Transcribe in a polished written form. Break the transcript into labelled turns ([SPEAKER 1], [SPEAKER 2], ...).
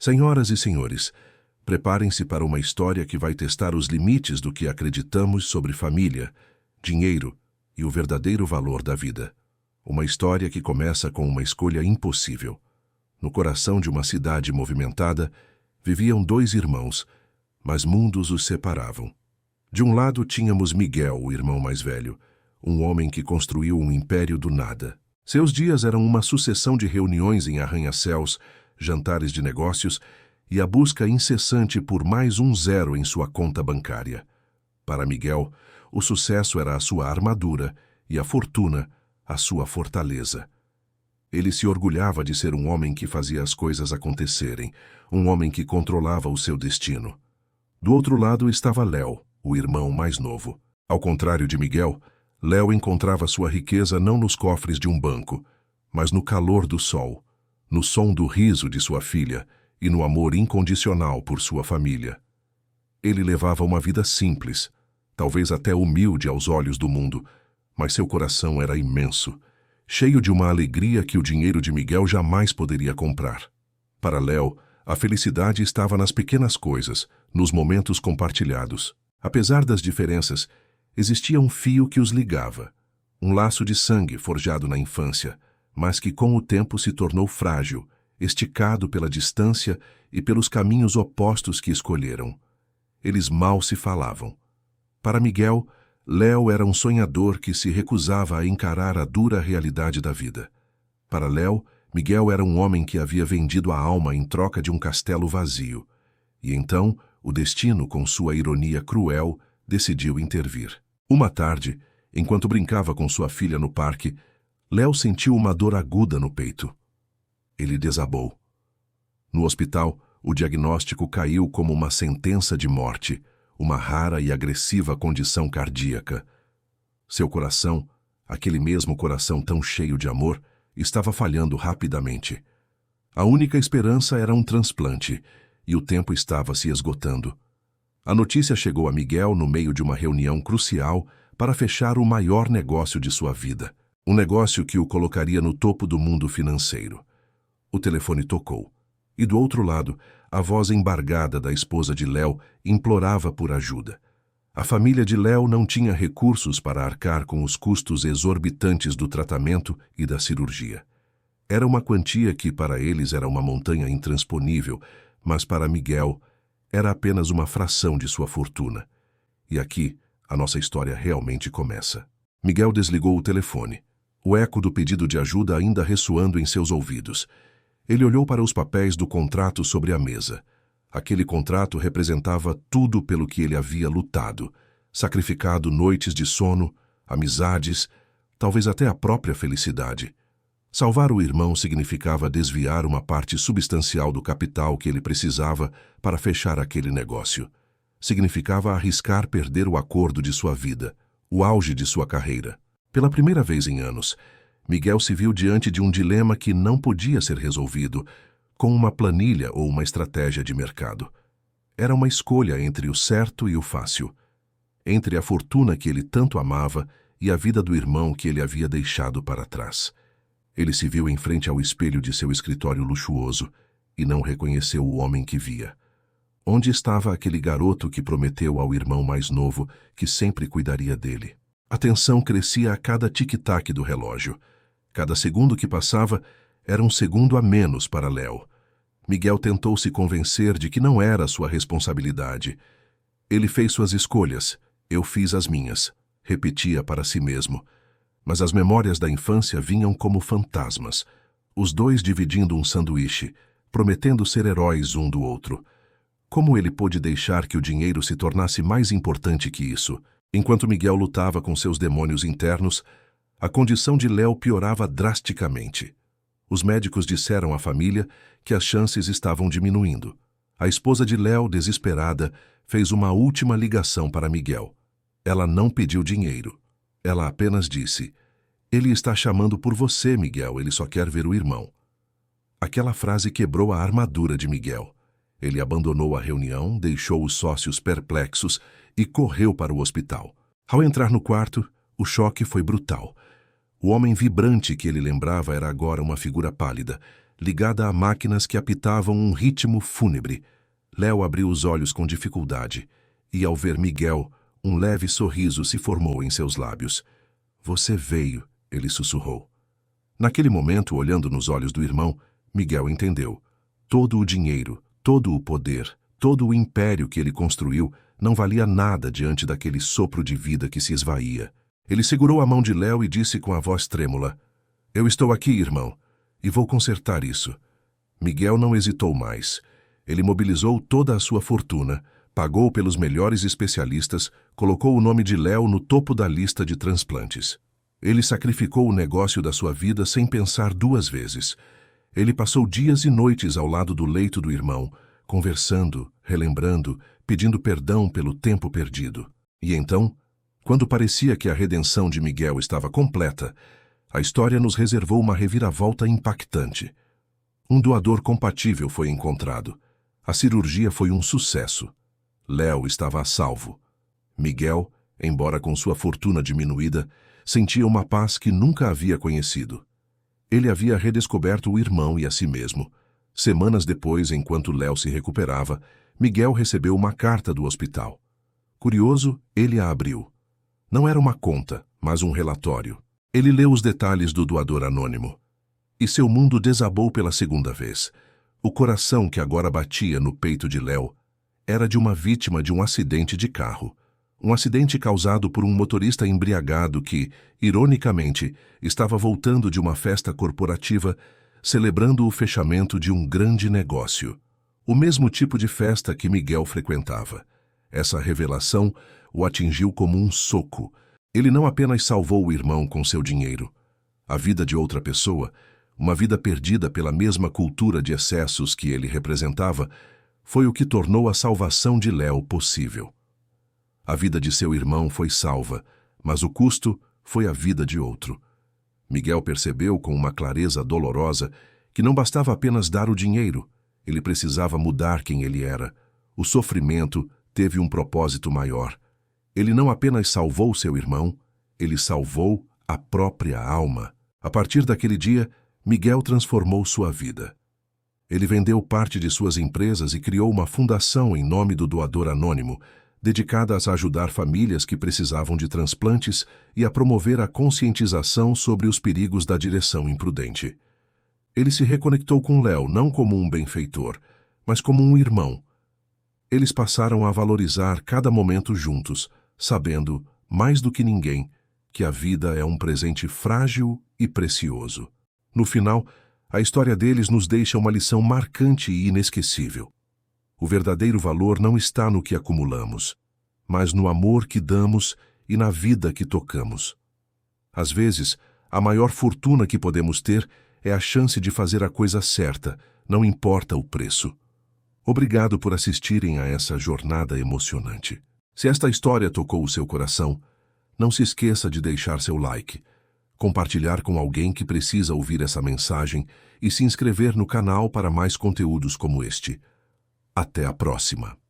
[SPEAKER 1] Senhoras e senhores, preparem-se para uma história que vai testar os limites do que acreditamos sobre família, dinheiro e o verdadeiro valor da vida. Uma história que começa com uma escolha impossível. No coração de uma cidade movimentada, viviam dois irmãos, mas mundos os separavam. De um lado tínhamos Miguel, o irmão mais velho, um homem que construiu um império do nada. Seus dias eram uma sucessão de reuniões em arranha-céus, jantares de negócios e a busca incessante por mais um zero em sua conta bancária. Para Miguel, o sucesso era a sua armadura e a fortuna, a sua fortaleza. Ele se orgulhava de ser um homem que fazia as coisas acontecerem, um homem que controlava o seu destino. Do outro lado estava Léo, o irmão mais novo. Ao contrário de Miguel, Léo encontrava sua riqueza não nos cofres de um banco, mas no calor do sol, no som do riso de sua filha e no amor incondicional por sua família. Ele levava uma vida simples, talvez até humilde aos olhos do mundo, mas seu coração era imenso, cheio de uma alegria que o dinheiro de Miguel jamais poderia comprar. Para Léo, a felicidade estava nas pequenas coisas, nos momentos compartilhados. Apesar das diferenças, existia um fio que os ligava, um laço de sangue forjado na infância, mas que com o tempo se tornou frágil, esticado pela distância e pelos caminhos opostos que escolheram. Eles mal se falavam. Para Miguel, Léo era um sonhador que se recusava a encarar a dura realidade da vida. Para Léo, Miguel era um homem que havia vendido a alma em troca de um castelo vazio. E então, o destino, com sua ironia cruel, decidiu intervir. Uma tarde, enquanto brincava com sua filha no parque, Léo sentiu uma dor aguda no peito. Ele desabou. No hospital, o diagnóstico caiu como uma sentença de morte, uma rara e agressiva condição cardíaca. Seu coração, aquele mesmo coração tão cheio de amor, estava falhando rapidamente. A única esperança era um transplante, e o tempo estava se esgotando. A notícia chegou a Miguel no meio de uma reunião crucial para fechar o maior negócio de sua vida, um negócio que o colocaria no topo do mundo financeiro. O telefone tocou, e do outro lado, a voz embargada da esposa de Léo implorava por ajuda. A família de Léo não tinha recursos para arcar com os custos exorbitantes do tratamento e da cirurgia. Era uma quantia que para eles era uma montanha intransponível, mas para Miguel era apenas uma fração de sua fortuna. E aqui, a nossa história realmente começa. Miguel desligou o telefone, o eco do pedido de ajuda ainda ressoando em seus ouvidos. Ele olhou para os papéis do contrato sobre a mesa. Aquele contrato representava tudo pelo que ele havia lutado, sacrificado noites de sono, amizades, talvez até a própria felicidade. Salvar o irmão significava desviar uma parte substancial do capital que ele precisava para fechar aquele negócio. Significava arriscar perder o acordo de sua vida, o auge de sua carreira. Pela primeira vez em anos, Miguel se viu diante de um dilema que não podia ser resolvido com uma planilha ou uma estratégia de mercado. Era uma escolha entre o certo e o fácil, entre a fortuna que ele tanto amava e a vida do irmão que ele havia deixado para trás. Ele se viu em frente ao espelho de seu escritório luxuoso e não reconheceu o homem que via. Onde estava aquele garoto que prometeu ao irmão mais novo que sempre cuidaria dele? A tensão crescia a cada tic-tac do relógio. Cada segundo que passava era um segundo a menos para Léo. Miguel tentou se convencer de que não era sua responsabilidade. Ele fez suas escolhas, eu fiz as minhas, repetia para si mesmo. Mas as memórias da infância vinham como fantasmas, os dois dividindo um sanduíche, prometendo ser heróis um do outro. Como ele pôde deixar que o dinheiro se tornasse mais importante que isso? Enquanto Miguel lutava com seus demônios internos, a condição de Léo piorava drasticamente. Os médicos disseram à família que as chances estavam diminuindo. A esposa de Léo, desesperada, fez uma última ligação para Miguel. Ela não pediu dinheiro. Ela apenas disse: "Ele está chamando por você, Miguel, ele só quer ver o irmão." Aquela frase quebrou a armadura de Miguel. Ele abandonou a reunião, deixou os sócios perplexos e correu para o hospital. Ao entrar no quarto, o choque foi brutal. O homem vibrante que ele lembrava era agora uma figura pálida, ligada a máquinas que apitavam um ritmo fúnebre. Léo abriu os olhos com dificuldade, e ao ver Miguel, um leve sorriso se formou em seus lábios. "Você veio", ele sussurrou. Naquele momento, olhando nos olhos do irmão, Miguel entendeu. Todo o dinheiro, todo o poder, todo o império que ele construiu não valia nada diante daquele sopro de vida que se esvaía. Ele segurou a mão de Léo e disse com a voz trêmula: "Eu estou aqui, irmão, e vou consertar isso." Miguel não hesitou mais. Ele mobilizou toda a sua fortuna, pagou pelos melhores especialistas, colocou o nome de Léo no topo da lista de transplantes. Ele sacrificou o negócio da sua vida sem pensar duas vezes. Ele passou dias e noites ao lado do leito do irmão, conversando, relembrando, pedindo perdão pelo tempo perdido. E então, quando parecia que a redenção de Miguel estava completa, a história nos reservou uma reviravolta impactante. Um doador compatível foi encontrado. A cirurgia foi um sucesso. Léo estava a salvo. Miguel, embora com sua fortuna diminuída, sentia uma paz que nunca havia conhecido. Ele havia redescoberto o irmão e a si mesmo. Semanas depois, enquanto Léo se recuperava, Miguel recebeu uma carta do hospital. Curioso, ele a abriu. Não era uma conta, mas um relatório. Ele leu os detalhes do doador anônimo. E seu mundo desabou pela segunda vez. O coração que agora batia no peito de Léo era de uma vítima de um acidente de carro. Um acidente causado por um motorista embriagado que, ironicamente, estava voltando de uma festa corporativa celebrando o fechamento de um grande negócio. O mesmo tipo de festa que Miguel frequentava. Essa revelação o atingiu como um soco. Ele não apenas salvou o irmão com seu dinheiro. A vida de outra pessoa, uma vida perdida pela mesma cultura de excessos que ele representava, foi o que tornou a salvação de Léo possível. A vida de seu irmão foi salva, mas o custo foi a vida de outro. Miguel percebeu com uma clareza dolorosa que não bastava apenas dar o dinheiro, ele precisava mudar quem ele era. O sofrimento teve um propósito maior. Ele não apenas salvou seu irmão, ele salvou a própria alma. A partir daquele dia, Miguel transformou sua vida. Ele vendeu parte de suas empresas e criou uma fundação em nome do doador anônimo, dedicada a ajudar famílias que precisavam de transplantes e a promover a conscientização sobre os perigos da direção imprudente. Ele se reconectou com Léo não como um benfeitor, mas como um irmão. Eles passaram a valorizar cada momento juntos, sabendo, mais do que ninguém, que a vida é um presente frágil e precioso. No final, a história deles nos deixa uma lição marcante e inesquecível. O verdadeiro valor não está no que acumulamos, mas no amor que damos e na vida que tocamos. Às vezes, a maior fortuna que podemos ter é a chance de fazer a coisa certa, não importa o preço. Obrigado por assistirem a essa jornada emocionante. Se esta história tocou o seu coração, não se esqueça de deixar seu like, compartilhar com alguém que precisa ouvir essa mensagem e se inscrever no canal para mais conteúdos como este. Até a próxima!